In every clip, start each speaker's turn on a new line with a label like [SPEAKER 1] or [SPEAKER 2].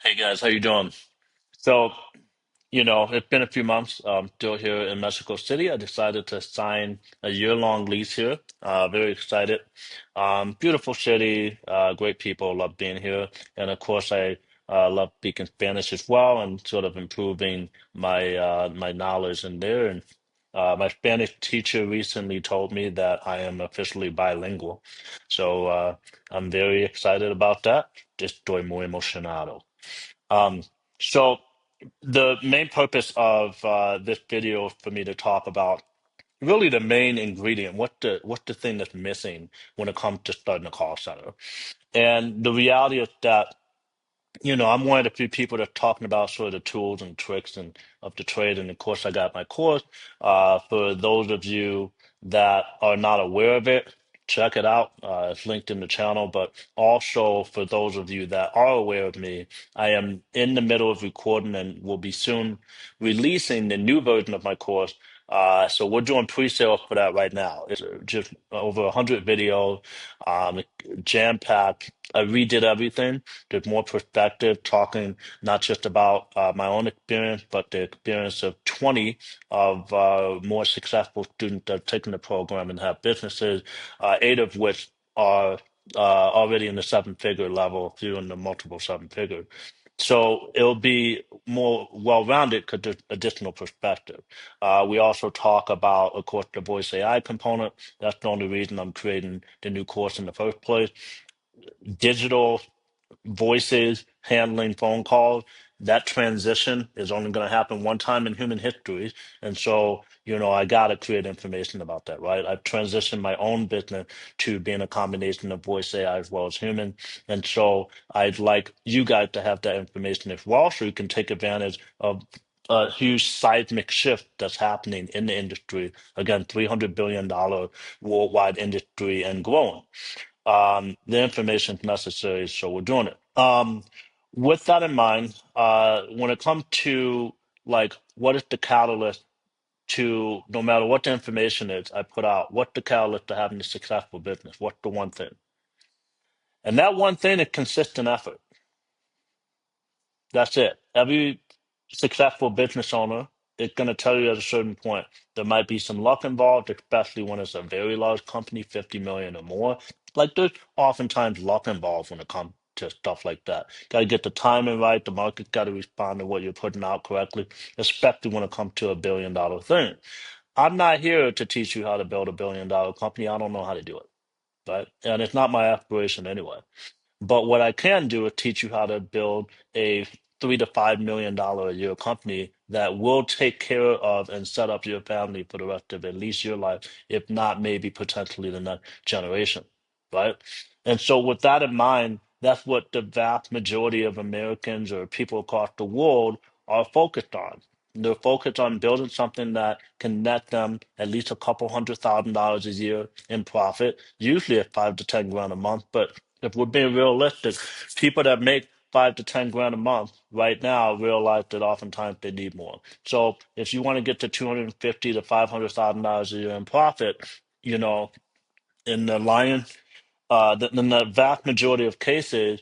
[SPEAKER 1] Hey guys, how you doing? So, it's been a few months. Still here in Mexico City. I decided to sign a year-long lease here. Very excited. Beautiful city, great people, love being here. And of course, I love speaking Spanish as well and sort of improving my knowledge in there. And my Spanish teacher recently told me that I am officially bilingual. So I'm very excited about that. Estoy muy emocionado. Um, so the main purpose of this video is for me to talk about really the main ingredient, what's the thing that's missing when it comes to starting a call center. And the reality is that I'm one of the few people that's talking about sort of the tools and tricks and of the trade. And of course, I got my course. For those of you that are not aware of it, check it out. It's linked in the channel. But also for those of you that are aware of me, I am in the middle of recording and will be soon releasing the new version of my course. So we're doing pre-sales for that right now. It's just over 100 videos, jam-packed. I redid everything. There's more perspective, talking not just about my own experience, but the experience of 20 of more successful students that have taken the program and have businesses, eight of which are already in the seven-figure level, a few in the multiple seven-figure. So it'll be more well-rounded because there's additional perspective. We also talk about, of course, the voice AI component. That's the only reason I'm creating the new course in the first place. Digital voices handling phone calls, that transition is only going to happen one time in human history. And so, I got to create information about that, right? I've transitioned my own business to being a combination of voice AI as well as human. And so I'd like you guys to have that information as well so you can take advantage of a huge seismic shift that's happening in the industry. Again, $300 billion worldwide industry and growing. The information is necessary, so we're doing it. With that in mind, when it comes to like what is the catalyst to no matter what the information is I put out, what the catalyst to having a successful business? What's the one thing? And that one thing is consistent effort. That's it. Every successful business owner is going to tell you at a certain point there might be some luck involved, especially when it's a very large company, 50 million or more. Like there's oftentimes luck involved when it comes to stuff like that. Got to get the timing right. The market got to respond to what you're putting out correctly, especially when it comes to $1 billion thing. I'm not here to teach you how to build $1 billion company. I don't know how to do it, right? And it's not my aspiration anyway. But what I can do is teach you how to build a $3 to $5 million a year company that will take care of and set up your family for the rest of at least your life, if not maybe potentially the next generation, right? And so with that in mind, that's what the vast majority of Americans or people across the world are focused on. They're focused on building something that can net them at least a couple $100,000 a year in profit, usually at 5 to 10 grand a month. But if we're being realistic, people that make 5 to 10 grand a month right now realize that oftentimes they need more. So if you want to get to 250 to $500,000 a year in profit, you know, in the lion in the vast majority of cases,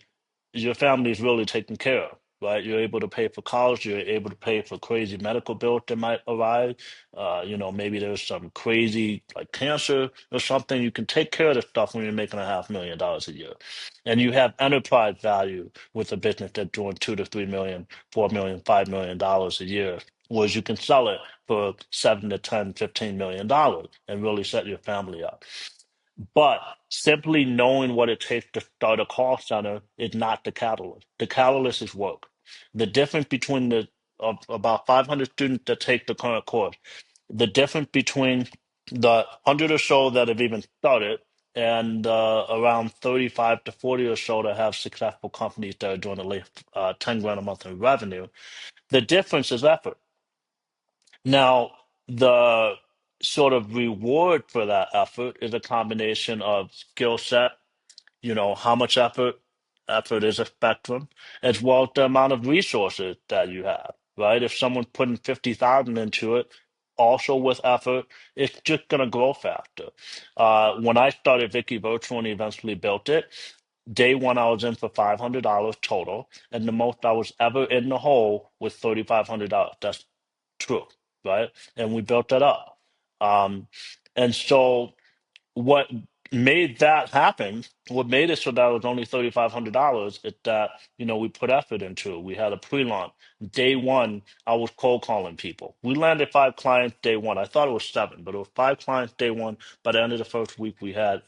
[SPEAKER 1] your family is really taken care of, right? You're able to pay for college, you're able to pay for crazy medical bills that might arise. Maybe there's some crazy like cancer or something. You can take care of the stuff when you're making $500,000 a year. And you have enterprise value with a business that's doing 2 to 3 million, 4 million, $5 million a year. Whereas you can sell it for 7 to 10, $15 million and really set your family up. But simply knowing what it takes to start a call center is not the catalyst. The catalyst is work. The difference between the of about 500 students that take the current course, the difference between the 100 or so that have even started and around 35 to 40 or so that have successful companies that are doing at least 10 grand a month in revenue, the difference is effort. Now, the sort of reward for that effort is a combination of skill set, how much effort is a spectrum, as well as the amount of resources that you have, right? If someone's putting 50,000 into it, also with effort, it's just going to grow faster. When I started Vicky Virtual and eventually built it, Day one, I was in for $500 total, and the most I was ever in the hole was $3,500. That's true, right? And we built that up. Um, and so what made that happen, what made it so that it was only $3,500 is that, we put effort into it. We had a pre-launch. Day one, I was cold calling people. We landed 5 clients day one. I thought it was 7, but it was 5 clients day one. By the end of the first week, we had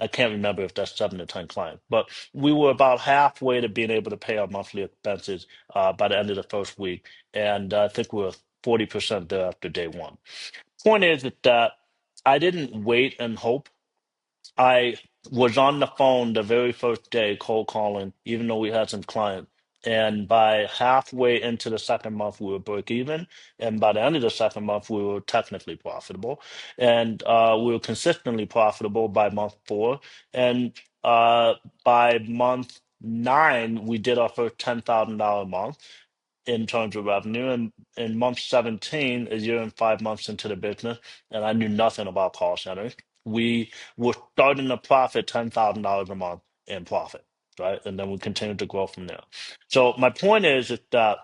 [SPEAKER 1] I can't remember if that's 7 to 10 clients, but we were about halfway to being able to pay our monthly expenses by the end of the first week, and I think we were 40% there after day one. Point is that I didn't wait and hope. I was on the phone the very first day cold calling, even though we had some clients. And by halfway into the second month, we were break even. And by the end of the second month, we were technically profitable. And we were consistently profitable by month 4. And by month 9, we did our first $10,000 month in terms of revenue. And in month 17, a year and 5 months into the business, and I knew nothing about call centers, we were starting to profit $10,000 a month in profit, right? And then we continued to grow from there. So my point is that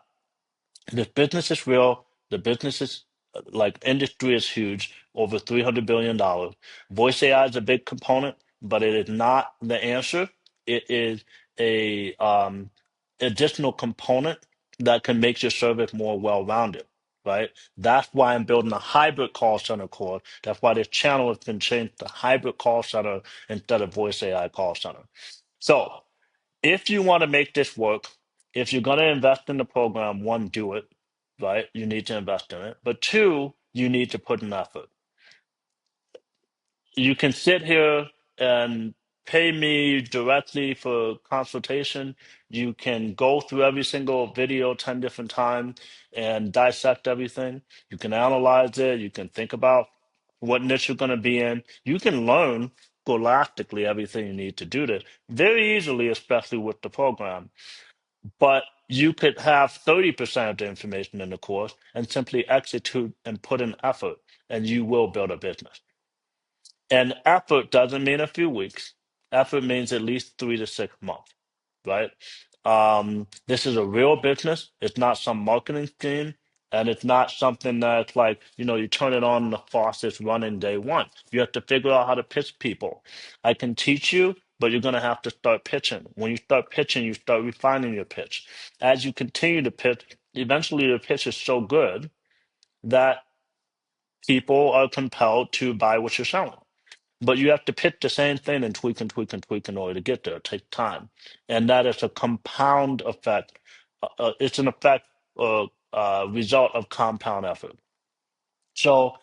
[SPEAKER 1] this business is real. The business is like industry is huge, over $300 billion. Voice AI is a big component, but it is not the answer. It is a additional component that can make your service more well-rounded, right? That's why I'm building a hybrid call center core. That's why this channel has been changed to hybrid call center instead of voice AI call center. So if you want to make this work, if you're going to invest in the program, one, do it, right? You need to invest in it. But two, you need to put in effort. You can sit here and pay me directly for consultation. You can go through every single video 10 different times and dissect everything. You can analyze it. You can think about what niche you're going to be in. You can learn scholastically everything you need to do this very easily, especially with the program. But you could have 30% of the information in the course and simply execute and put in effort, and you will build a business. And effort doesn't mean a few weeks. Effort means at least 3 to 6 months, right? This is a real business. It's not some marketing scheme, and it's not something that's like, you turn it on and the faucet's running day one. You have to figure out how to pitch people. I can teach you, but you're going to have to start pitching. When you start pitching, you start refining your pitch. As you continue to pitch, eventually the pitch is so good that people are compelled to buy what you're selling. But you have to pick the same thing and tweak and tweak and tweak in order to get there. It takes time. And that is a compound effect. It's an effect or result of compound effort. So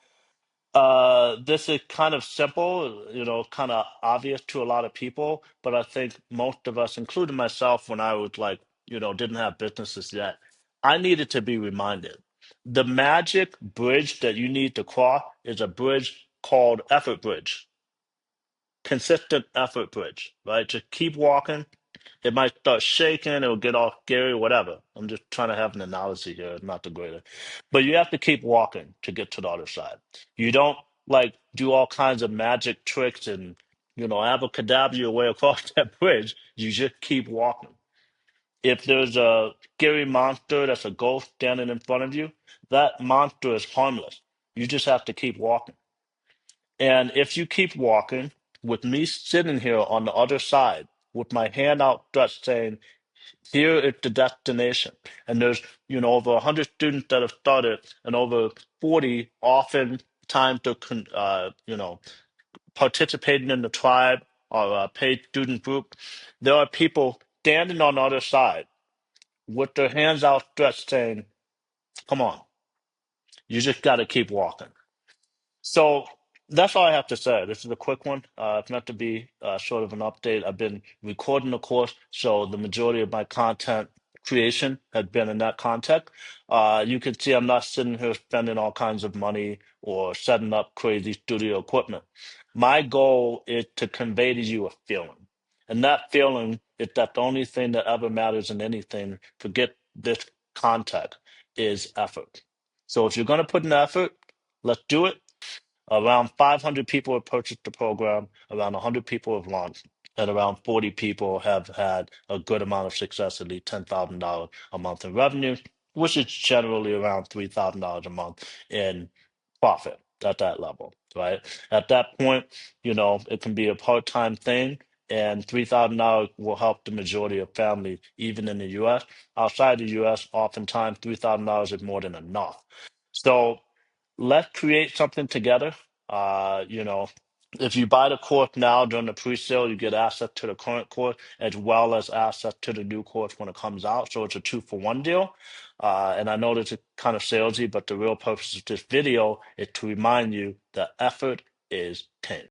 [SPEAKER 1] this is kind of simple, kind of obvious to a lot of people, but I think most of us, including myself, when I was like, didn't have businesses yet, I needed to be reminded. The magic bridge that you need to cross is a bridge called effort bridge, consistent effort bridge, right? Just keep walking. It might start shaking, it'll get all scary, whatever. I'm just trying to have an analogy here, not the greater. But you have to keep walking to get to the other side. You don't like do all kinds of magic tricks and abracadabra your way across that bridge. You just keep walking. If there's a scary monster that's a ghost standing in front of you, that monster is harmless. You just have to keep walking. And if you keep walking, with me sitting here on the other side, with my hand outstretched saying, here is the destination. And there's, over 100 students that have started and over 40 often time to, participating in the tribe or a paid student group. There are people standing on the other side with their hands outstretched saying, come on, you just got to keep walking. So that's all I have to say. This is a quick one. It's meant to be sort of an update. I've been recording the course, so the majority of my content creation has been in that context. You can see I'm not sitting here spending all kinds of money or setting up crazy studio equipment. My goal is to convey to you a feeling. And that feeling is that the only thing that ever matters in anything, forget this context, is effort. So if you're going to put in effort, let's do it. Around 500 people have purchased the program. Around 100 people have launched. and around 40 people have had a good amount of success, at least $10,000 a month in revenue, which is generally around $3,000 a month in profit at that level, right? At that point, it can be a part-time thing, and $3,000 will help the majority of families, even in the US. Outside the US, oftentimes $3,000 is more than enough. So let's create something together. If you buy the course now during the pre-sale, you get access to the current course as well as access to the new course when it comes out. So it's a 2-for-1 deal. And I know this is kind of salesy, but the real purpose of this video is to remind you that effort is king.